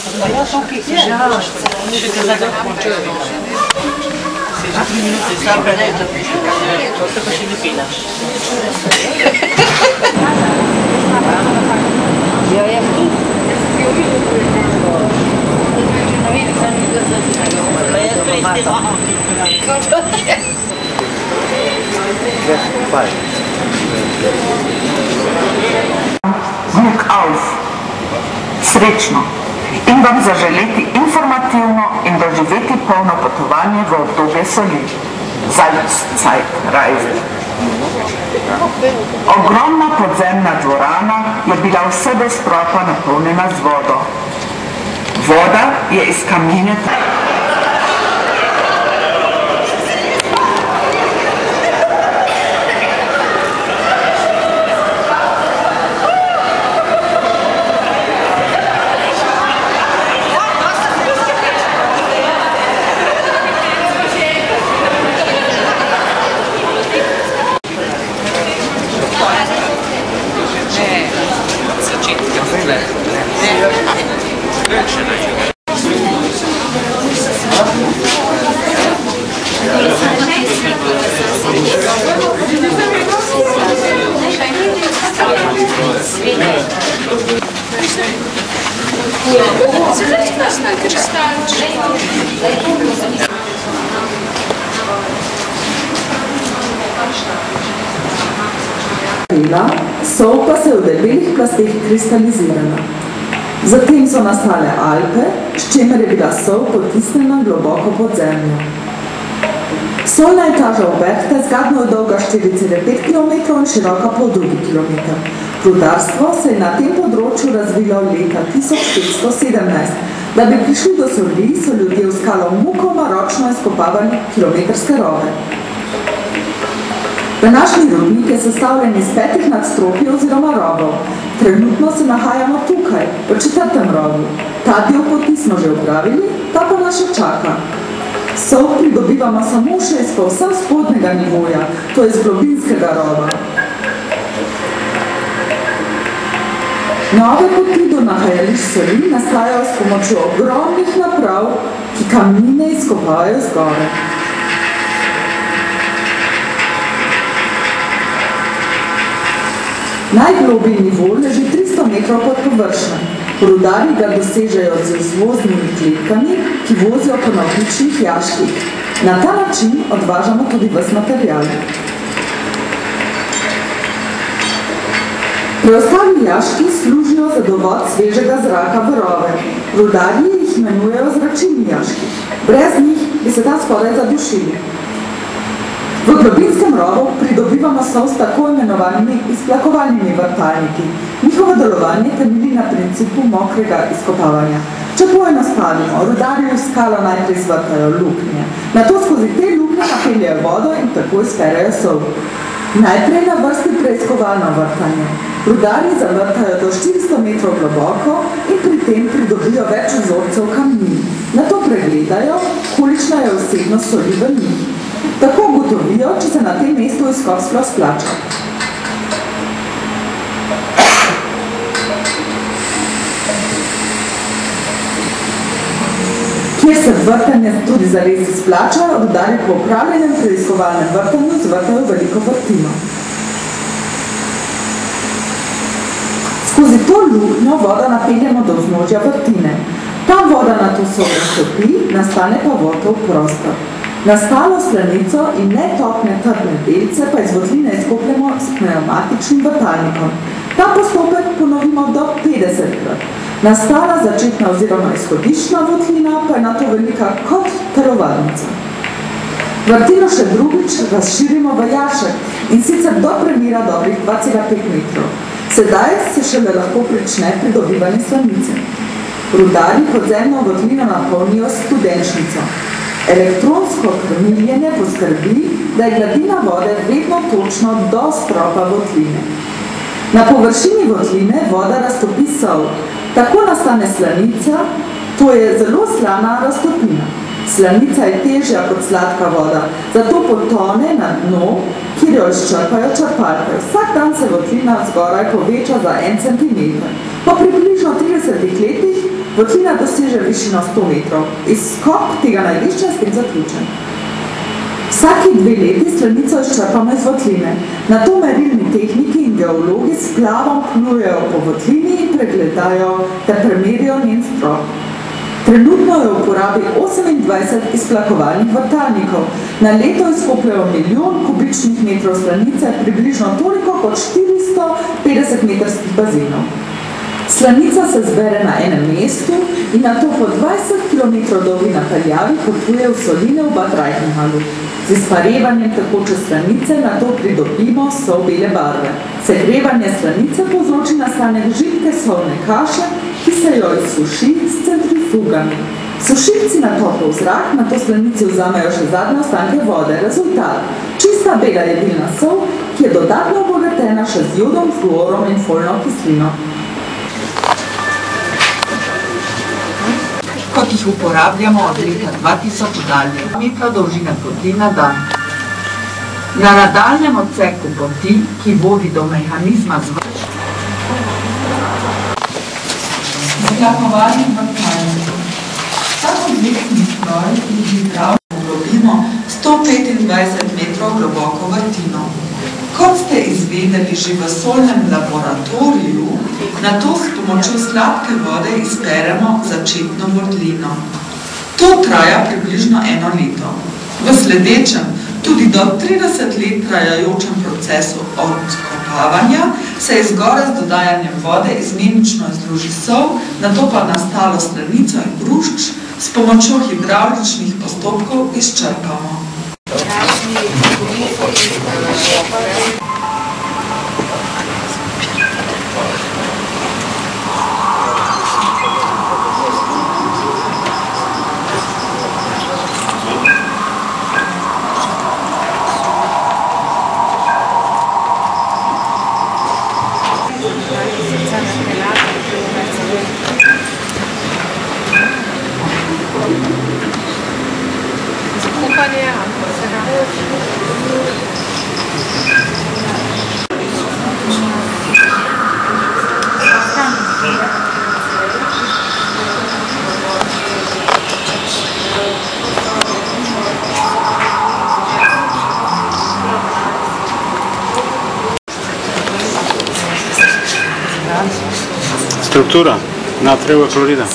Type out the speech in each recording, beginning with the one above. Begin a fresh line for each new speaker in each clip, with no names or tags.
Za 3 minuty sam będę, to tylko się wypinasz. Ja jak tu?
Glück auf! Srečno! In vam zaželeti informativno in doživeti polno potovanje v obdobje soli. Salzzeitreise. Ogromna podzemna dvorana je bila vse do stropa napolnjena z vodo. Voda je iz kamenjata.
Sol pa se je v debelih plasteh kristalizirala. Zatem so nastale Alpe, s čimer je bila sol potisnjena globoko pod zemljo. Solna etaža Oberte zgadno je dolga 4,5 km in široka pol 2 km. Rudarstvo se je na tem področju razvilo leta 1517. Da bi prišli do soli, so ljudje v skalo mukoma ročno izkopavali kilometrske rove. Današnji rudnik je sestavljen iz 5 nadstropij oziroma rovov. Trenutno se nahajamo tukaj, v 4. rovu. Ta del poti smo že opravili, ta pa nas še čaka. Sol pridobivamo samo še iz povsem spodnjega nivoja, to je iz globinskega rova. Nove poti do nahajališč soli nastajajo s pomočjo ogromnih naprav, ki kamnine izkopavajo zgore. Najglobji nivo leži 300 metrov pod površjem. Rudarji ga dosežejo z izvoznimi kletkami, ki vozijo po navpičnih jaških. Na ta način odvažamo tudi ves material. Preostali jaški služijo za dovod svežega zraka v rove. Rudarji jih imenujejo zračilni jaški. Brez njih bi se tam spodaj zadušili. V globinskem rovu pridobivamo sol s tako imenovanimi izplakovalnimi vrtalniki. Njihovo delovanje temelji na principu mokrega izkopavanja. Če poenostavimo, rudarji v skalo najprej zvrtajo luknje. Nato skozi te luknje napeljajo vodo in tako izperejo sol. Najprej na vrsti preiskovalno vrtanje. Rudarji zavrtajo do 400 metrov globoko in pri tem pridobijo več vzorcev kamnin. Nato pregledajo, kolikšna je vsebnost soli v njih. Tako ugotovijo, če se na tem mestu izkop sploh splača. Kjer se vrtanje tudi zares izplača, rudarji po upravljenem preiskovalnem vrtanju zvrtajo veliko vrtino. Skozi to luknjo voda napeljamo do vznožja vrtine. Tam voda nato sol raztopi, nastane pa votov prostor. Nastalo slanico in netopne trdne delce pa iz votline izkopljamo s pneumatičnim vrtalnikom. Ta postopek ponovimo do 50krat. Nastala začetna oziroma izhodiščna votlina pa je nato velika kot telovadnica. Vrtino še drugič razširimo v jašek in sicer do premira dobrih 2,5 metrov. Sedaj se šele lahko prične pridobivanje slanice. Rudarji podzemno votlino napolnijo s studenčnico. Elektronsko krmiljenje poskrbi, da je gladina vode vedno točno do stropa votline. Na površini votline voda raztopi sol. Tako nastane slanica, to je zelo slana raztopina. Slanica je težja kot sladka voda, zato potone na dno, kjer jo izčrpajo črpalke. Vsak dan se votlina zgoraj poveča za 1 cm. Po približno 30 letih Votlina doseže višino 100 metrov. Izkop tega najvišča je spet zaključen. Vsaki 2 leti slanico izčrpamo iz votline. Nato merilni tehniki in geologi s splavom plujejo po votlini in pregledajo ter premerijo njen strop. Trenutno je v uporabi 28 izplakovalnih vrtalnikov. Na leto izkopljajo 1 milijon kubičnih metrov slanice, približno toliko kot 450 metrskih bazenov. Slanica se zbere na enem mestu in nato po 20 km dolgi napeljavi potuje v soline v Bad Reichenhallu. Z izparevanjem tekoče slanice nato pridobimo sol bele barve. Segrevanje slanice povzroči nastanek živke solne kaše, ki se jo izsuši s centrifugami. Sušilci na topel zrak nato slanici vzamejo še zadnje ostanke vode. Rezultat: čista bela jedilna sol, ki je dodatno obogatena še z jodom, fluorom in folno kislino.
Kot jih uporabljamo od leta 2000 dalje, metra dolžine poti na dan. Na nadaljnjem odseku poti, ki vodi do mehanizma zaklapovalnih vrtalnikov. Ta kompleksni stroj, ki jih hidravlično globimo 125 metrov globoko vrtino. Kot ste izvedeli že v solnem laboratoriju, nato s pomočjo sladke vode izperemo začetno votlino. To traja približno 1 leto. V sledečem, tudi do 30 let trajajočem procesu odkopavanja se izgora z dodajanjem vode izmenično izloži sol, nato pa nastalo slanico in grušč s pomočjo hidravličnih postopkov izčrpamo.
Struktura natrijevog klorida.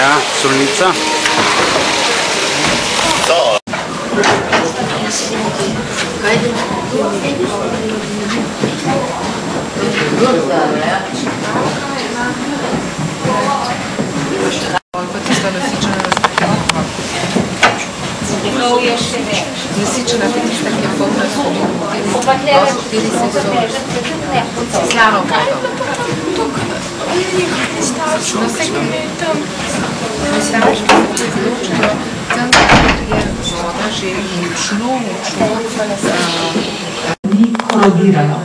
Ja, solnica.
Nasičena je tista, ki je polna soli, kateri se so slano kato. No, vse, ki je tam, Mislaški se izločajo, tam, kjer je voda že močno
Ni korogirajo.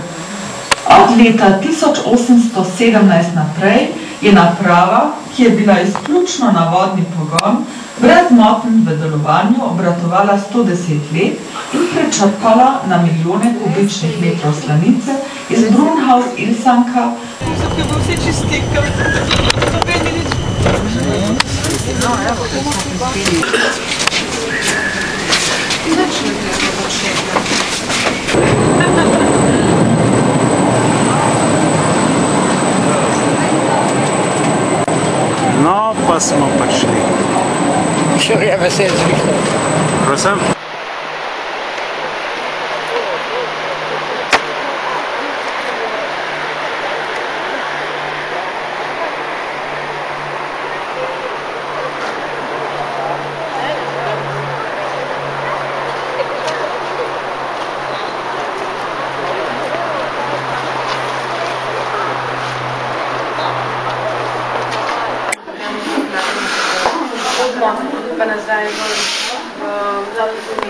Od leta 1817 naprej je naprava, ki je bila izključno na vodni pogon, brezmoten v delovanju obratovala 110 let in prečrpala na milijone kubičnih metrov slanice iz Brunhaus-Ilsanka.
No, pa smo prišli.
Še vreme se je zvihalo.
Prosim?
pa nazaj v